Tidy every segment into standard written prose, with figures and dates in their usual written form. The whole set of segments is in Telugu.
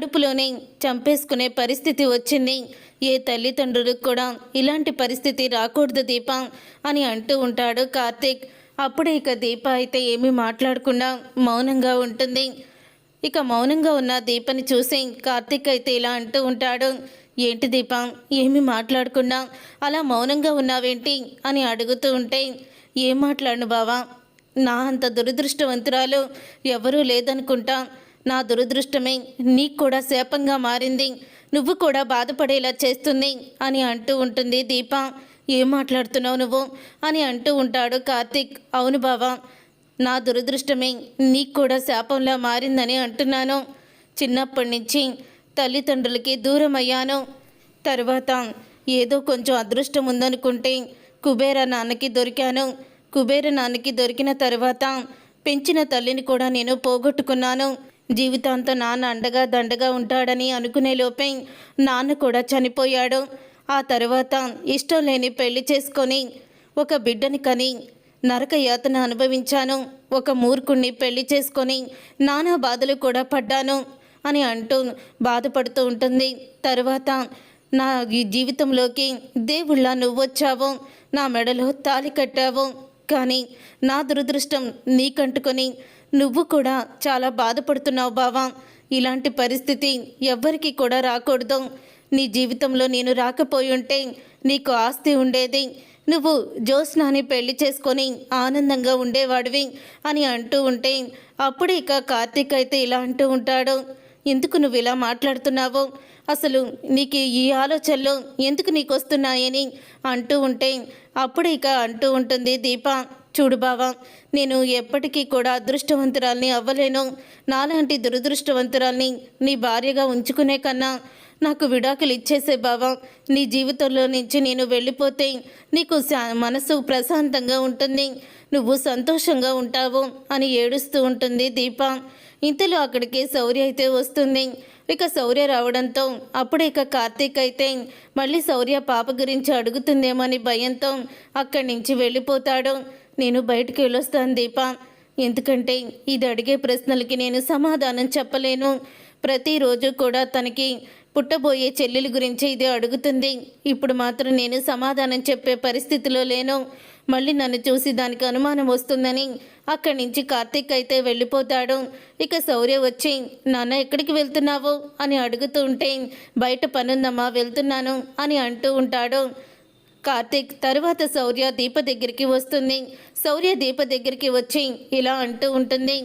కడుపులోనే చంపేసుకునే పరిస్థితి వచ్చింది. ఏ తల్లిదండ్రులకు కూడా ఇలాంటి పరిస్థితి రాకూడదు దీప అని అంటూ ఉంటాడు కార్తీక్. అప్పుడే ఇక దీప అయితే ఏమీ మాట్లాడకుండా మౌనంగా ఉంటుంది. ఇక మౌనంగా ఉన్న దీపని చూసి కార్తీక్ అయితే ఇలా అంటూ ఉంటాడు, ఏంటి దీప ఏమీ మాట్లాడకుండా అలా మౌనంగా ఉన్నావేంటి అని అడుగుతూ ఉంటే, ఏం మాట్లాడను బావా, నా అంత దురదృష్టవంతురాలు ఎవరూ లేదనుకుంటా. నా దురదృష్టమే నీకు కూడా శాపంగా మారింది, నువ్వు కూడా బాధపడేలా చేస్తుంది అని అంటూ ఉంటుంది దీప. ఏం మాట్లాడుతున్నావు నువ్వు అని అంటూ ఉంటాడు కార్తీక్. అవును బావా, నా దురదృష్టమే నీకు కూడా శాపంలా మారిందని అంటున్నాను. చిన్నప్పటి నుంచి తల్లిదండ్రులకి దూరం అయ్యాను. తర్వాత ఏదో కొంచెం అదృష్టం ఉందనుకుంటే కుబేర నాన్నకి దొరికాను. కుబేర నాన్నకి దొరికిన తర్వాత పెంచిన తల్లిని కూడా నేను పోగొట్టుకున్నాను. జీవితాంతం నాన్న అండగా దండగా ఉంటాడని అనుకునే లోపే నాన్న కూడా చనిపోయాడు. ఆ తర్వాత ఇష్టం లేని పెళ్లి చేసుకొని ఒక బిడ్డని కని నరక యాతన అనుభవించాను. ఒక మూర్ఖుణ్ణి పెళ్లి చేసుకొని నానా బాధలు కూడా పడ్డాను అని అంటూ బాధపడుతూ ఉంటుంది. తర్వాత నా ఈ జీవితంలోకి దేవుళ్ళ నువ్వొచ్చావు, నా మెడలో తాళి కట్టావు. కానీ నా దురదృష్టం నీకంటుకొని నువ్వు కూడా చాలా బాధపడుతున్నావు బావా. ఇలాంటి పరిస్థితి ఎవ్వరికీ కూడా రాకూడదు. నీ జీవితంలో నేను రాకపోయి ఉంటే నీకు ఆస్తి ఉండేది, నువ్వు జ్యోత్స్నాని పెళ్లి చేసుకొని ఆనందంగా ఉండేవాడివి అని అంటూ ఉంటే అప్పుడు ఇక కార్తీక్ అయితే ఇలా అంటూ ఉంటాడు, ఎందుకు నువ్వు ఇలా మాట్లాడుతున్నావు, అసలు నీకు ఈ ఆలోచనలు ఎందుకు నీకు వస్తున్నాయని అంటూ ఉంటే అప్పుడు ఇక అంటూ ఉంటుంది దీప, చూడు బావా, నేను ఎప్పటికీ కూడా అదృష్టవంతురాల్ని అవ్వలేను. నాలాంటి దురదృష్టవంతురాల్ని నీ భార్యగా ఉంచుకునే కన్నా నాకు విడాకులు ఇచ్చేసే బావా. నీ జీవితంలో నుంచి నేను వెళ్ళిపోతే నీకు మనసు ప్రశాంతంగా ఉంటుంది, నువ్వు సంతోషంగా ఉంటావు అని ఏడుస్తూ ఉంటుంది దీప. ఇంతలో అక్కడికి శౌర్య అయితే వస్తుంది. ఇక శౌర్య రావడంతో అప్పుడు ఇక కార్తీక్ అయితే మళ్ళీ శౌర్య పాప గురించి అడుగుతుందేమని భయంతో అక్కడి నుంచి వెళ్ళిపోతాడు. నేను బయటికి వెళ్ళొస్తాను దీప, ఎందుకంటే ఇది అడిగే ప్రశ్నలకి నేను సమాధానం చెప్పలేను. ప్రతిరోజు కూడా తనకి పుట్టబోయే చెల్లెల గురించి ఇది అడుగుతుంది. ఇప్పుడు మాత్రం నేను సమాధానం చెప్పే పరిస్థితిలో లేను. మళ్ళీ నన్ను చూసి దానికి అనుమానం వస్తుందని అక్కడి నుంచి కార్తీక్ అయితే వెళ్ళిపోతాడు. ఇక శౌర్య వచ్చి, నాన్న ఎక్కడికి వెళ్తున్నావు అని అడుగుతూ ఉంటే, బయట పనుందమ్మా వెళ్తున్నాను అని అంటూ ఉంటాడు కార్తీక్. తరువాత శౌర్య దీప దగ్గరికి వస్తుంది. శౌర్య దీప దగ్గరికి వచ్చి ఇలా అంటూ ఉంటుంది,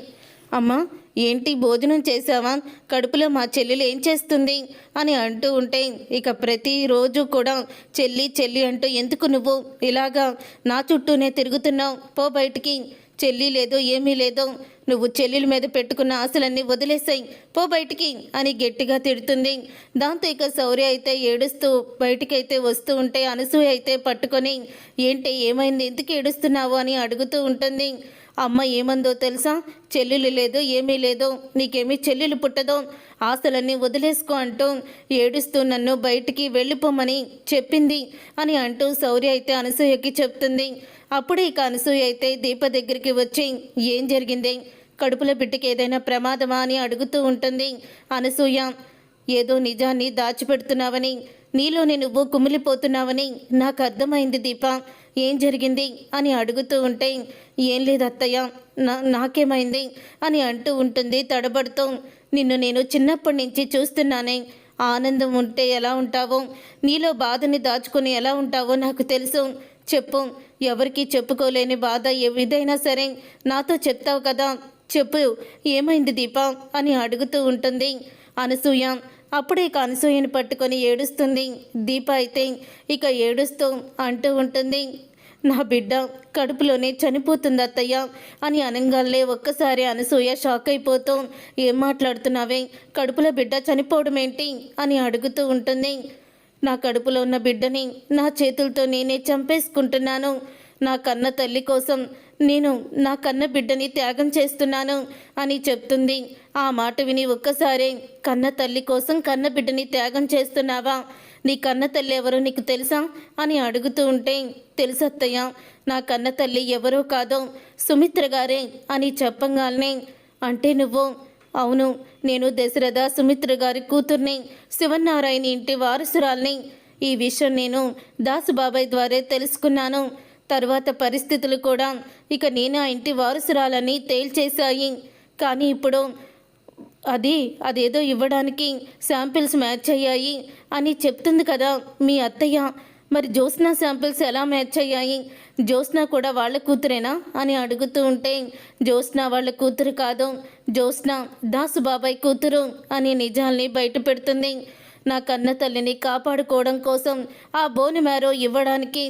అమ్మా ఏంటి భోజనం చేసావా, కడుపులో మా చెల్లెలు ఏం చేస్తుంది అని అంటూ ఉంటే ఇక ప్రతిరోజు కూడా చెల్లి చెల్లి అంటూ ఎందుకు నువ్వు ఇలాగా నా చుట్టూనే తిరుగుతున్నావు, పో బయటికి, చెల్లి లేదు ఏమీ లేదు, నువ్వు చెల్లెల మీద పెట్టుకున్న ఆశలన్నీ వదిలేసాయి, పో బయటికి అని గట్టిగా తిడుతుంది. దాంతో ఇక శౌర్య అయితే ఏడుస్తూ బయటికైతే వస్తూ ఉంటే అనసూయ అయితే పట్టుకొని, ఏంటి ఏమైంది, ఎందుకు ఏడుస్తున్నావు అని అడుగుతూ ఉంటుంది. అమ్మ ఏమందో తెలుసా, చెల్లెలు లేదు ఏమీ లేదు, నీకేమీ చెల్లెలు పుట్టదో, ఆశలన్నీ వదిలేసుకో అంటూ ఏడుస్తూ నన్ను బయటికి వెళ్ళిపోమని చెప్పింది అని అంటూ శౌర్య అయితే అనసూయకి చెప్తుంది. అప్పుడే ఇక అనసూయ అయితే దీప దగ్గరికి వచ్చి, ఏం జరిగింది, కడుపులో బిడ్డకి ఏదైనా ప్రమాదమా అని అడుగుతూ ఉంటుంది. అనసూయ, ఏదో నిజాన్ని దాచిపెడుతున్నావని, నీలోని నువ్వు కుమిలిపోతున్నావని నాకు అర్థమైంది దీప, ఏం జరిగింది అని అడుగుతూ ఉంటే, ఏం లేదు అత్తయ్య, నాకేమైంది అని అంటూ ఉంటుంది తడబడుతూ. నిన్ను నేను చిన్నప్పటి నుంచి చూస్తున్నానే, ఆనందం ఉంటే ఎలా ఉంటావో, నీలో బాధని దాచుకొని ఎలా ఉంటావో నాకు తెలుసు, చెప్పు, ఎవరికి చెప్పుకోలేని బాధ ఏదైనా సరే నాతో చెప్తావు కదా, చెప్పు, ఏమైంది దీప అని అడుగుతూ ఉంటుంది అనసూయ. అప్పుడే ఇక అనసూయని పట్టుకొని ఏడుస్తుంది దీప అయితే. ఇక ఏడుస్తూ అంటూ ఉంటుంది, నా బిడ్డ కడుపులోనే చనిపోతుంది అత్తయ్య అని అనగానే ఒక్కసారి అనసూయ షాక్ అయిపోతూ, ఏం మాట్లాడుతున్నావే, కడుపులో బిడ్డ చనిపోవడం ఏంటి అని అడుగుతూ ఉంటుంది. నా కడుపులో ఉన్న బిడ్డని నా చేతులతో నేనే చంపేసుకుంటున్నాను, నా కన్న తల్లి కోసం నేను నా కన్న బిడ్డని త్యాగం చేస్తున్నాను అని చెప్తుంది. ఆ మాట విని ఒక్కసారి, కన్న తల్లి కోసం కన్న బిడ్డని త్యాగం చేస్తున్నావా, నీ కన్న తల్లి ఎవరో నీకు తెలుసా అని అడుగుతూ ఉంటే, తెలుసత్తయ్య, నా కన్న తల్లి ఎవరో కాదో సుమిత్ర గారే అని చెప్పంగానే, అంటే నువ్వు అవును, నేను దశరథ సుమిత్ర గారి కూతుర్ని, శివనారాయణ ఇంటి వారసురాల్ని. ఈ విషయం నేను దాసుబాబాయ్ ద్వారా తెలుసుకున్నాను. తరువాత పరిస్థితులు కూడా ఇక నేను ఆ ఇంటి వారసురాలని తేల్చేశాయి. కానీ ఇప్పుడు అదేదో ఇవ్వడానికి శాంపిల్స్ మ్యాచ్ అయ్యాయి అని చెప్తుంది కదా మీ అత్తయ్య. మరి జ్యోత్స్న శాంపిల్స్ ఎలా మ్యాచ్ అయ్యాయి? జ్యోత్స్న కూడా వాళ్ళ కూతురేనా అని అడుగుతూ ఉంటే, జ్యోత్స్న వాళ్ళ కూతురు కాదు, జ్యోత్స్న దాసుబాబాయ్ కూతురు అని నిజాల్ని బయట పెడుతుంది. నా కన్న తల్లిని కాపాడుకోవడం కోసం ఆ బోన్ మ్యారో ఇవ్వడానికి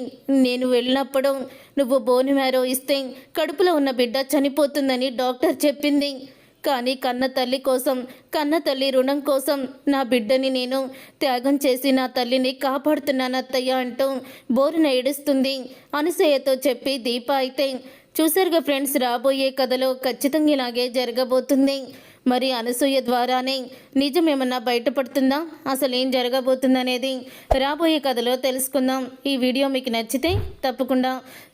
నేను వెళ్ళినప్పుడు నువ్వు బోన్ మ్యారో ఇస్తే కడుపులో ఉన్న బిడ్డ చనిపోతుందని డాక్టర్ చెప్పింది. కానీ కన్న తల్లి కోసం, కన్న తల్లి రుణం కోసం నా బిడ్డని నేను త్యాగం చేసి నా తల్లిని కాపాడుతున్నాను అత్తయ్య అంటూ బోరున ఏడుస్తుంది. అనసూయతో చెప్పి దీప అయితే చూసారుగా ఫ్రెండ్స్, రాబోయే కథలో ఖచ్చితంగా ఇలాగే జరగబోతుంది. మరి అనసూయ ద్వారానే నిజం ఏమన్నా బయటపడుతుందా, అసలు ఏం జరగబోతుందనేది రాబోయే కథలో తెలుసుకుందాం. ఈ వీడియో మీకు నచ్చితే తప్పకుండా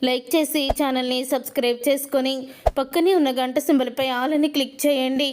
లైక్ చేసి ఛానల్ని సబ్స్క్రైబ్ చేసుకొని పక్కనే ఉన్న గంట సింబల్పై ఆల్ అని క్లిక్ చేయండి.